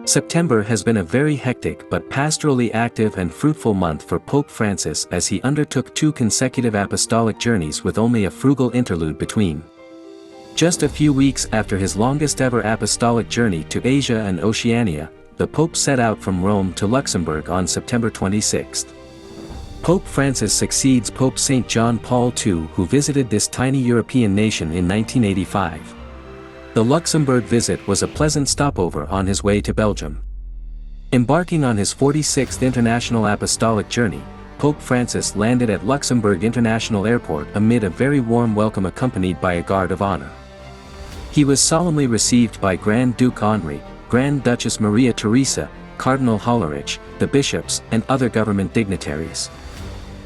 September has been a very hectic but pastorally active and fruitful month for Pope Francis as he undertook 2 consecutive apostolic journeys with only a frugal interlude between. Just a few weeks after his longest ever apostolic journey to Asia and Oceania, the Pope set out from Rome to Luxembourg on September 26. Pope Francis succeeds Pope St. John Paul II, who visited this tiny European nation in 1985. The Luxembourg visit was a pleasant stopover on his way to Belgium. Embarking on his 46th international apostolic journey, Pope Francis landed at Luxembourg International Airport amid a very warm welcome accompanied by a guard of honor. He was solemnly received by Grand Duke Henri, Grand Duchess Maria Theresa, Cardinal Hollerich, the bishops, and other government dignitaries.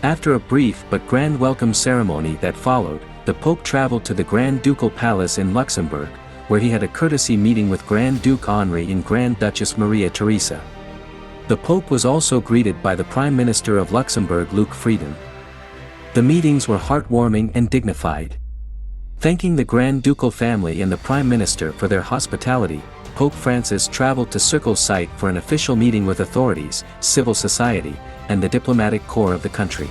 After a brief but grand welcome ceremony that followed, the Pope traveled to the Grand Ducal Palace in Luxembourg, where he had a courtesy meeting with Grand Duke Henri and Grand Duchess Maria Theresa. The Pope was also greeted by the Prime Minister of Luxembourg Luc Frieden. The meetings were heartwarming and dignified. Thanking the Grand Ducal family and the Prime Minister for their hospitality, Pope Francis traveled to Circle site for an official meeting with authorities, civil society, and the diplomatic corps of the country.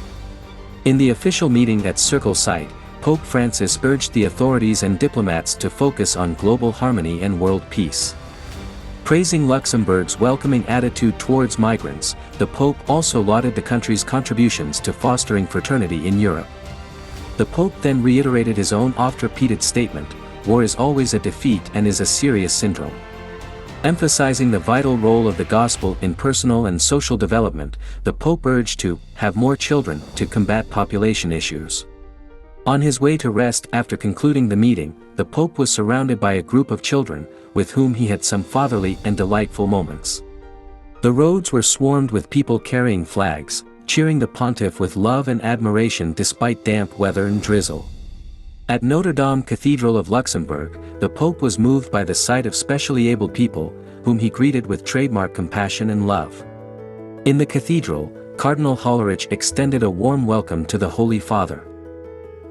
In the official meeting at Circle site, Pope Francis urged the authorities and diplomats to focus on global harmony and world peace. Praising Luxembourg's welcoming attitude towards migrants, the Pope also lauded the country's contributions to fostering fraternity in Europe. The Pope then reiterated his own oft-repeated statement, "War is always a defeat and is a serious syndrome." Emphasizing the vital role of the gospel in personal and social development, the Pope urged to have more children to combat population issues. On his way to rest after concluding the meeting, the Pope was surrounded by a group of children, with whom he had some fatherly and delightful moments. The roads were swarmed with people carrying flags, cheering the pontiff with love and admiration despite damp weather and drizzle. At Notre Dame Cathedral of Luxembourg, the Pope was moved by the sight of specially abled people, whom he greeted with trademark compassion and love. In the cathedral, Cardinal Hollerich extended a warm welcome to the Holy Father.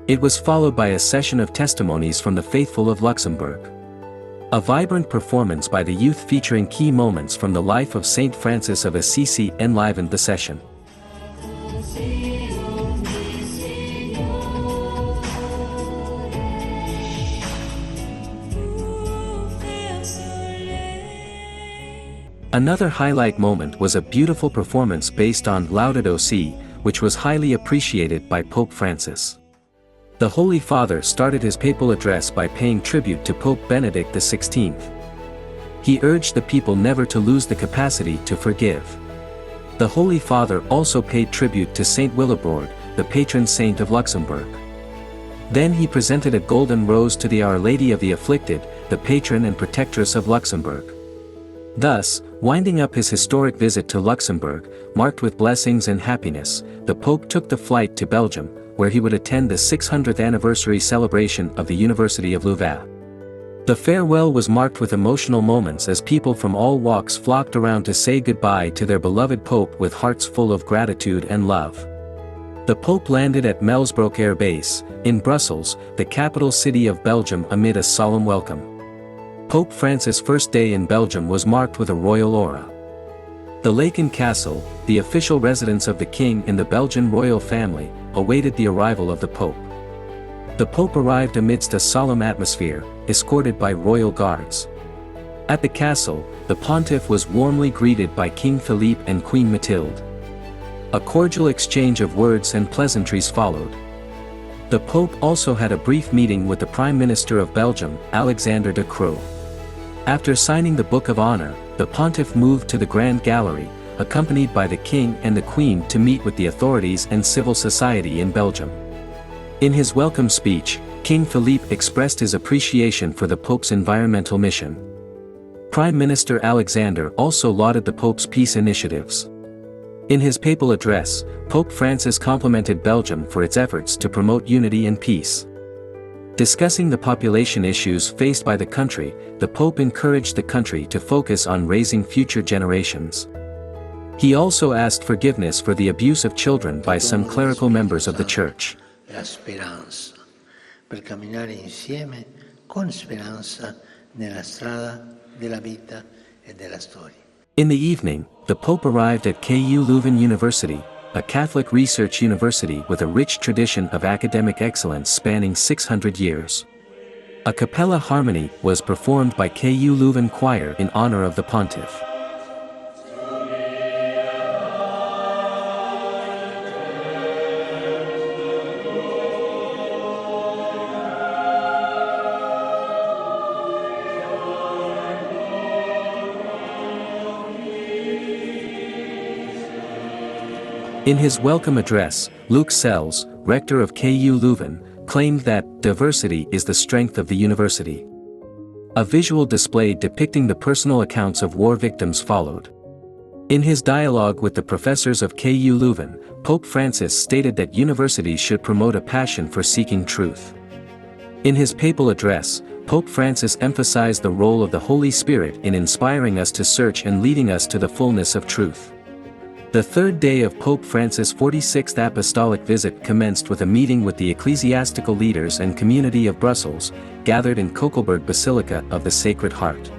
It was followed by a session of testimonies from the faithful of Luxembourg. A vibrant performance by the youth featuring key moments from the life of Saint Francis of Assisi enlivened the session. Another highlight moment was a beautiful performance based on Laudato Si, which was highly appreciated by Pope Francis. The Holy Father started his papal address by paying tribute to Pope Benedict XVI. He urged the people never to lose the capacity to forgive. The Holy Father also paid tribute to Saint Willibrord, the patron saint of Luxembourg. Then he presented a golden rose to the Our Lady of the Afflicted, the patron and protectress of Luxembourg. Thus, winding up his historic visit to Luxembourg, marked with blessings and happiness, the Pope took the flight to Belgium, where he would attend the 600th anniversary celebration of the University of Louvain. The farewell was marked with emotional moments as people from all walks flocked around to say goodbye to their beloved Pope with hearts full of gratitude and love. The Pope landed at Melsbroek Air Base, in Brussels, the capital city of Belgium, amid a solemn welcome. Pope Francis' first day in Belgium was marked with a royal aura. The Laeken Castle, the official residence of the king in the Belgian royal family, awaited the arrival of the Pope. The Pope arrived amidst a solemn atmosphere, escorted by royal guards. At the castle, the pontiff was warmly greeted by King Philippe and Queen Mathilde. A cordial exchange of words and pleasantries followed. The Pope also had a brief meeting with the Prime Minister of Belgium, Alexander De Croo. After signing the Book of Honor, the pontiff moved to the Grand Gallery, accompanied by the King and the Queen to meet with the authorities and civil society in Belgium. In his welcome speech, King Philippe expressed his appreciation for the Pope's environmental mission. Prime Minister Alexander also lauded the Pope's peace initiatives. In his papal address, Pope Francis complimented Belgium for its efforts to promote unity and peace. Discussing the population issues faced by the country, the Pope encouraged the country to focus on raising future generations. He also asked forgiveness for the abuse of children by some clerical members of the Church. La speranza per camminare insieme con speranza nella strada della vita e della storia. In the evening, the Pope arrived at KU Leuven University, a Catholic research university with a rich tradition of academic excellence spanning 600 years. A cappella harmony was performed by KU Leuven Choir in honor of the pontiff. In his welcome address, Luc Sells, rector of KU Leuven, claimed that diversity is the strength of the university. A visual display depicting the personal accounts of war victims followed. In his dialogue with the professors of KU Leuven, Pope Francis stated that universities should promote a passion for seeking truth. In his papal address, Pope Francis emphasized the role of the Holy Spirit in inspiring us to search and leading us to the fullness of truth. The third day of Pope Francis' 46th apostolic visit commenced with a meeting with the ecclesiastical leaders and community of Brussels, gathered in Kokelberg Basilica of the Sacred Heart.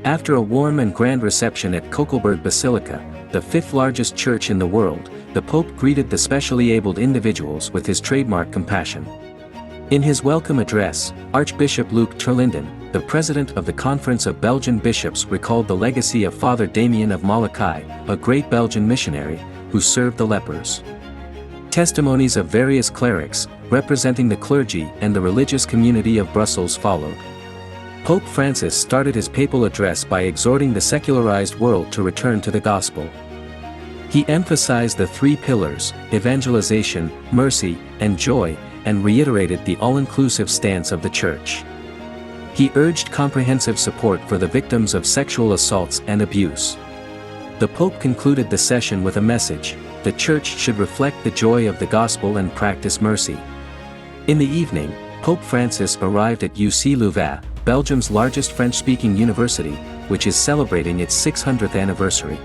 After a warm and grand reception at Kokelberg Basilica, the fifth largest church in the world, the Pope greeted the specially abled individuals with his trademark compassion. In his welcome address, Archbishop Luc Terlinden, the president of the Conference of Belgian Bishops, recalled the legacy of Father Damien of Molokai, a great Belgian missionary, who served the lepers. Testimonies of various clerics, representing the clergy and the religious community of Brussels followed. Pope Francis started his papal address by exhorting the secularized world to return to the gospel. He emphasized the three pillars, evangelization, mercy, and joy, and reiterated the all-inclusive stance of the Church. He urged comprehensive support for the victims of sexual assaults and abuse. The Pope concluded the session with a message: the Church should reflect the joy of the gospel and practice mercy. In the evening, Pope Francis arrived at UC Louvain, Belgium's largest French-speaking university, which is celebrating its 600th anniversary.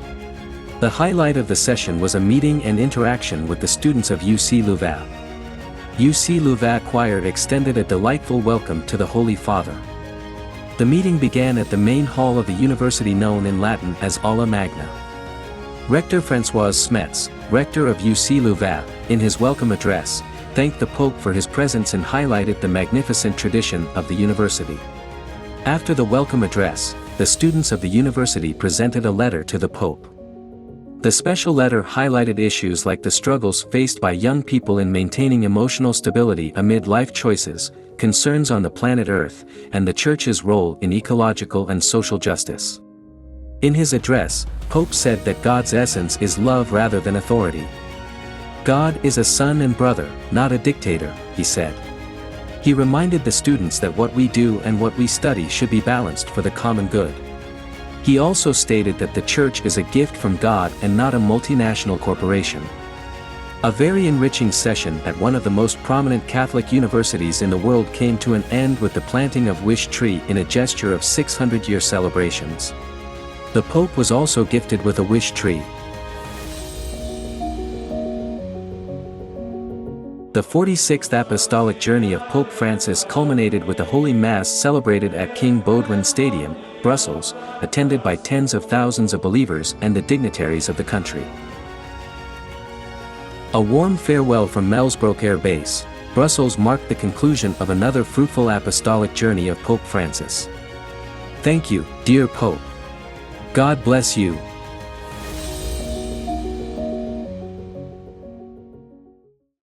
The highlight of the session was a meeting and interaction with the students of UC Louvain. UC Louvain Choir extended a delightful welcome to the Holy Father. The meeting began at the main hall of the university, known in Latin as Aula Magna. Rector François Smets, rector of UC Louvain, in his welcome address, thanked the Pope for his presence and highlighted the magnificent tradition of the university. After the welcome address, the students of the university presented a letter to the Pope. The special letter highlighted issues like the struggles faced by young people in maintaining emotional stability amid life choices, concerns on the planet Earth, and the Church's role in ecological and social justice. In his address, Pope said that God's essence is love rather than authority. God is a son and brother, not a dictator, he said. He reminded the students that what we do and what we study should be balanced for the common good. He also stated that the Church is a gift from God and not a multinational corporation. A very enriching session at one of the most prominent Catholic universities in the world came to an end with the planting of Wish Tree in a gesture of 600-year celebrations. The Pope was also gifted with a wish tree. The 46th apostolic journey of Pope Francis culminated with the Holy Mass celebrated at King Baudouin Stadium, Brussels, attended by tens of thousands of believers and the dignitaries of the country. A warm farewell from Melsbroek Air Base, Brussels marked the conclusion of another fruitful apostolic journey of Pope Francis. Thank you, dear Pope. God bless you.